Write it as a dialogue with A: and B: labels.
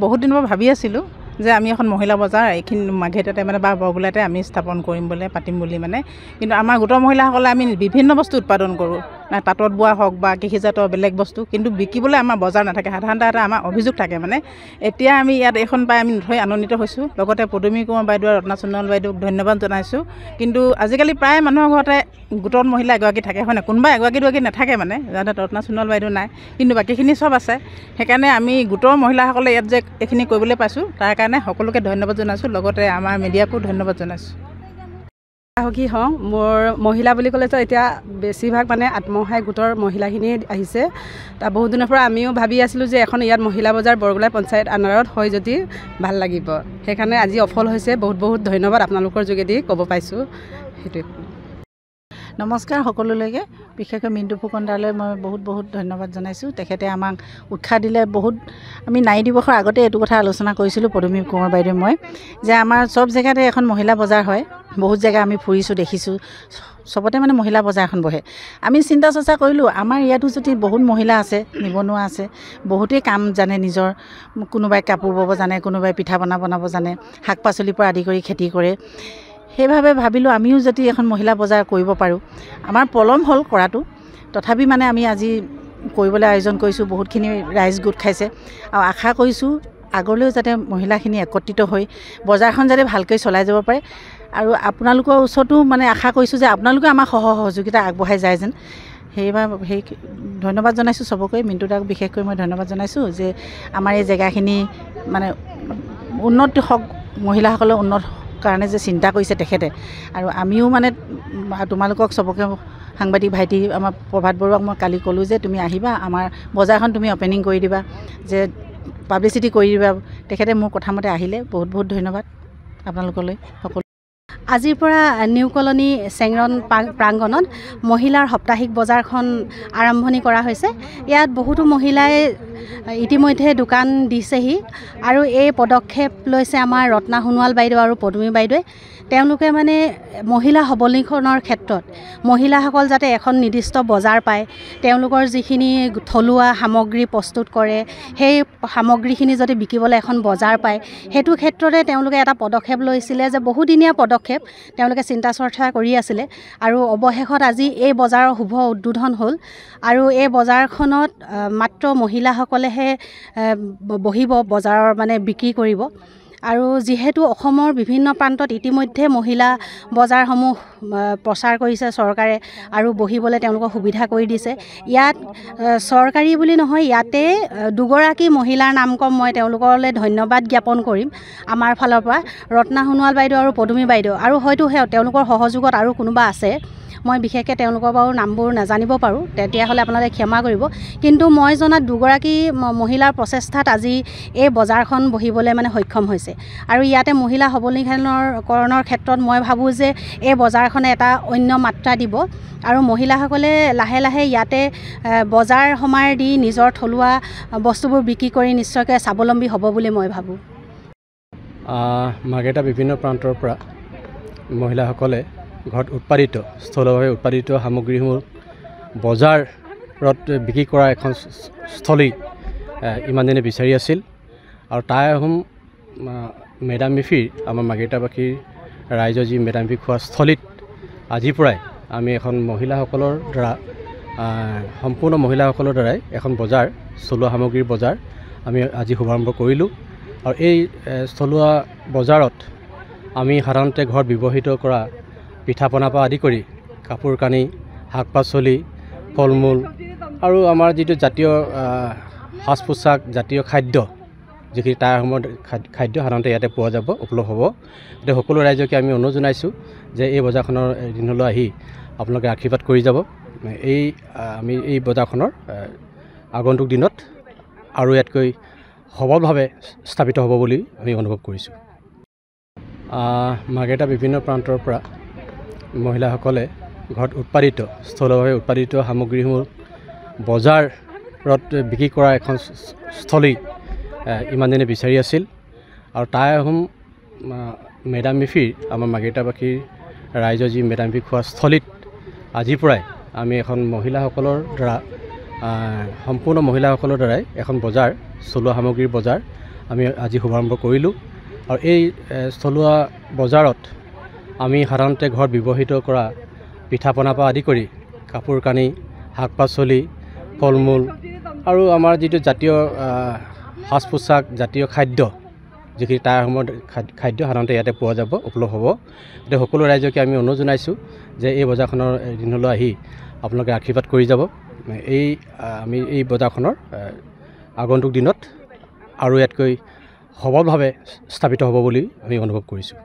A: বহুত দিনৰ পৰা ভাবি আছিলোঁ যে আমি এখন মহিলা বজাৰ এইখিনি মাঘেৰিটাতে মানে বা বৰগোলাতে আমি স্থাপন কৰিম বুলি পাতিম বুলি মানে। কিন্তু আমাৰ গোটৰ মহিলাসকলে আমি বিভিন্ন বস্তু উৎপাদন কৰোঁ, তাঁতত বোৱা হওক বা কৃষিজাতৰ বেলেগ বস্তু, কিন্তু বিকিবলৈ আমাৰ বজাৰ নাথাকে। সাধাৰণতে এটা আমাৰ অভিযোগ থাকে মানে। এতিয়া আমি ইয়াত এইখন পাই আমি নথৈ আনন্দিত হৈছোঁ। লগতে পদুমী কোঁৱৰ বাইদেউ আৰু ৰত্না সোণোৱাল বাইদেউক ধন্যবাদ জনাইছোঁ। কিন্তু আজিকালি প্ৰায় মানুহৰ ঘৰতে গোটৰ মহিলা এগৰাকী থাকে, হয় নাই? কোনোবা এগৰাকী দুগৰাকী নাথাকে মানে, যাতে ৰত্না সোণোৱাল বাইদেউ নাই, কিন্তু বাকীখিনি চব আছে। সেইকাৰণে আমি গোটৰ মহিলাসকলে ইয়াত যে এইখিনি কৰিবলৈ পাইছোঁ তাৰ কাৰণে সকলোকে ধন্যবাদ জনাইছোঁ। লগতে আমাৰ মিডিয়াকো ধন্যবাদ জনাইছোঁ।
B: সাহসী হওঁ। মোৰ মহিলা বুলি ক'লেতো এতিয়া বেছিভাগ মানে আত্মসহায়ক গোটৰ মহিলাখিনিয়ে আহিছে। তাৰ বহুত দিনৰ পৰা আমিও ভাবি আছিলোঁ যে এখন ইয়াত মহিলা বজাৰ বৰগোলা পঞ্চায়ত আণ্ডাৰত হয় যদি ভাল লাগিব। সেইকাৰণে আজি সফল হৈছে। বহুত বহুত ধন্যবাদ আপোনালোকৰ যোগেদি ক'ব পাইছোঁ। সেইটোৱে।
A: নমস্কাৰ সকলোলৈকে, বিশেষকৈ মিণ্টু ফুকনদালৈ মই বহুত বহুত ধন্যবাদ জনাইছোঁ। তেখেতে আমাক উৎসাহ দিলে বহুত। আমি নাৰী দিৱসৰ আগতে এইটো কথা আলোচনা কৰিছিলোঁ পদুমী কোঁৱৰ বাইদেউ মই, যে আমাৰ চব জেগাতে এখন মহিলা বজাৰ হয়। বহুত জেগা আমি ফুৰিছোঁ, দেখিছোঁ, চবতে মানে মহিলা বজাৰ এখন বহে। আমি চিন্তা চৰ্চা কৰিলোঁ, আমাৰ ইয়াতো যদি বহুত মহিলা আছে, নিবনুৱা আছে, বহুতেই কাম জানে নিজৰ, কোনোবাই কাপোৰ ব'ব জানে, কোনোবাই পিঠা বনাব জানে, শাক পাচলিৰ পৰা আদি কৰি খেতি কৰে। সেইভাৱে ভাবিলোঁ আমিও যদি এখন মহিলা বজাৰ কৰিব পাৰোঁ। আমাৰ পলম হ'ল কৰাটো, তথাপি মানে আমি আজি কৰিবলৈ আয়োজন কৰিছোঁ। বহুতখিনি ৰাইজ গোট খাইছে আৰু আশা কৰিছোঁ আগলৈও যাতে মহিলাখিনি একত্ৰিত হৈ বজাৰখন যাতে ভালকৈ চলাই যাব পাৰে। আৰু আপোনালোকৰ ওচৰতো মানে আশা কৰিছোঁ যে আপোনালোকে আমাক সহযোগিতা আগবঢ়াই যায় যেন। সেই ধন্যবাদ জনাইছোঁ চবকৈ। মিণ্টু দাক বিশেষকৈ মই ধন্যবাদ জনাইছোঁ যে আমাৰ এই জেগাখিনি মানে উন্নত হওক, মহিলাসকলৰ উন্নত কাৰণে যে চিন্তা কৰিছে তেখেতে। আৰু আমিও মানে তোমালোকক চবকে, সাংবাদিক ভাইটি আমাৰ প্ৰভাত বৰুৱাক মই কালি ক'লোঁ যে তুমি আহিবা, আমাৰ বজাৰখন তুমি অ'পেনিং কৰি দিবা, যে পাব্লিচিটি কৰি দিবা। তেখেতে মোৰ কথামতে আহিলে। বহুত বহুত ধন্যবাদ আপোনালোকলৈ সকলো।
B: আজিৰ পৰা নিউ কলনী চেংৰন প্ৰাংগণত মহিলাৰ সাপ্তাহিক বজাৰখন আৰম্ভণি কৰা হৈছে। ইয়াত বহুতো মহিলাই ইতিমধ্যে দোকান দিছেহি আৰু এই পদক্ষেপ লৈছে আমাৰ ৰত্না সোণোৱাল বাইদেউ আৰু পদুমী বাইদেৱে। তেওঁলোকে মানে মহিলা সবলীকৰণৰ ক্ষেত্ৰত মহিলাসকল যাতে এখন নিৰ্দিষ্ট বজাৰ পায়, তেওঁলোকৰ যিখিনি থলুৱা সামগ্ৰী প্ৰস্তুত কৰে সেই সামগ্ৰীখিনি যদি বিকিবলৈ এখন বজাৰ পায়, সেইটো ক্ষেত্ৰতে তেওঁলোকে এটা পদক্ষেপ লৈছিলে যে বহুদিনীয়া পদক্ষেপ তেওঁলোকে চিন্তা চৰ্চা কৰি আছিলে। আৰু অৱশেষত আজি এই বজাৰৰ শুভ উদ্বোধন হ'ল। আৰু এই বজাৰখনত মাত্ৰ মহিলাসকলেহে বহিব, বজাৰৰ মানে বিক্ৰী কৰিব। আৰু যিহেতু অসমৰ বিভিন্ন প্ৰান্তত ইতিমধ্যে মহিলা বজাৰসমূহ প্ৰচাৰ কৰিছে চৰকাৰে আৰু বহিবলৈ তেওঁলোকক সুবিধা কৰি দিছে। ইয়াত চৰকাৰী বুলি নহয়, ইয়াতে দুগৰাকী মহিলাৰ নাম কম, মই তেওঁলোকলৈ ধন্যবাদ জ্ঞাপন কৰিম আমাৰ ফালৰ পৰা, ৰত্না সোণোৱাল বাইদেউ আৰু পদুমী বাইদেউ। আৰু হয়তো তেওঁলোকৰ সহযোগত আৰু কোনোবা আছে, মই বিশেষকৈ তেওঁলোকৰ বাৰু নামবোৰ নাজানিব পাৰোঁ, তেতিয়াহ'লে আপোনালোকে ক্ষমা কৰিব। কিন্তু মই জনাত দুগৰাকী মহিলাৰ প্ৰচেষ্টাত আজি এই বজাৰখন বহিবলৈ মানে সক্ষম হৈছে। আৰু ইয়াতে মহিলা সবলীকৰণৰ ক্ষেত্ৰত মই ভাবোঁ যে এই বজাৰখনে এটা অন্য মাত্ৰা দিব আৰু মহিলাসকলে লাহে লাহে ইয়াতে বজাৰ সমাৰ দি নিজৰ থলুৱা বস্তুবোৰ বিক্ৰী কৰি নিশ্চয়কৈ স্বাৱলম্বী হ'ব বুলি মই ভাবোঁ।
C: মাৰ্ঘেৰিটা বিভিন্ন প্ৰান্তৰ পৰা মহিলাসকলে ঘৰত উৎপাদিত, স্থলভাৱে উৎপাদিত সামগ্ৰীসমূহ বজাৰত বিক্ৰী কৰা এখন স্থলী ইমান দিনে বিচাৰি আছিল। আৰু তাই আহোম মেডাম মেফিৰ, আমাৰ মাৰ্ঘেৰিটাবাসীৰ ৰাইজৰ যি মেডাম মেফি খোৱা স্থলীত আজিৰ পৰাই আমি এখন মহিলাসকলৰ দ্বাৰা, সম্পূৰ্ণ মহিলাসকলৰ দ্বাৰাই এখন বজাৰ, চলোৱা সামগ্ৰীৰ বজাৰ আমি আজি শুভাৰম্ভ কৰিলোঁ। আৰু এই স্থলুৱা বজাৰত আমি সাধাৰণতে ঘৰত ব্যৱহৃত কৰা পিঠা পনাৰ পৰা আদি কৰি কাপোৰ কানি, শাক পাচলি, ফল মূল আৰু আমাৰ যিটো জাতীয় সাজ পোছাক, জাতীয় খাদ্য, যিখিনি তাৰ সময়ত খাদ্য সাধাৰণতে ইয়াতে পোৱা যাব, উপলব্ধ হ'ব। গতিকে সকলো ৰাইজকে আমি অনুৰোধ জনাইছোঁ যে এই বজাৰখনৰ দিনলৈ আহি আপোনালোকে আশীৰ্বাদ কৰি যাব। আমি এই বজাৰখনৰ আগন্তুক দিনত আৰু ইয়াতকৈ সবলভাৱে স্থাপিত হ'ব বুলি আমি অনুভৱ কৰিছোঁ। মাৰ্ঘেৰিটা বিভিন্ন প্ৰান্তৰ পৰা মহিলাসকলে ঘৰত উৎপাদিত, স্থলভাৱে উৎপাদিত সামগ্ৰীসমূহ বজাৰত বিক্ৰী কৰা এখন স্থলী ইমান দিনে বিচাৰি আছিল। আৰু তাই আহোম মেডাম মেফিৰ, আমাৰ মাৰ্ঘেৰিটাবাসীৰ ৰাইজৰ যি মেডাম মেফি খোৱা স্থলীত আজিৰ পৰাই আমি এখন মহিলাসকলৰ দ্বাৰা, সম্পূৰ্ণ মহিলাসকলৰ দ্বাৰাই এখন বজাৰ, চলোৱা সামগ্ৰীৰ বজাৰ আমি আজি শুভাৰম্ভ কৰিলোঁ। আৰু এই স্থলুৱা বজাৰত আমি সাধাৰণতে ঘৰত ব্যৱহৃত কৰা পিঠা পনাৰ পৰা আদি কৰি কাপোৰ কানি, শাক পাচলি, ফল মূল আৰু আমাৰ যিটো জাতীয় সাজ পোছাক, জাতীয় খাদ্য, যিখিনি তাৰ সময়ত খাদ্য সাধাৰণতে ইয়াতে পোৱা যাব, উপলব্ধ হ'ব। গতিকে সকলো ৰাইজকে আমি অনুৰোধ জনাইছোঁ যে এই বজাৰখনৰ দিনলৈ আহি আপোনালোকে আশীৰ্বাদ কৰি যাব। আমি এই বজাৰখনৰ আগন্তুক দিনত আৰু ইয়াতকৈ সবলভাৱে স্থাপিত হ'ব বুলি আমি অনুভৱ কৰিছোঁ।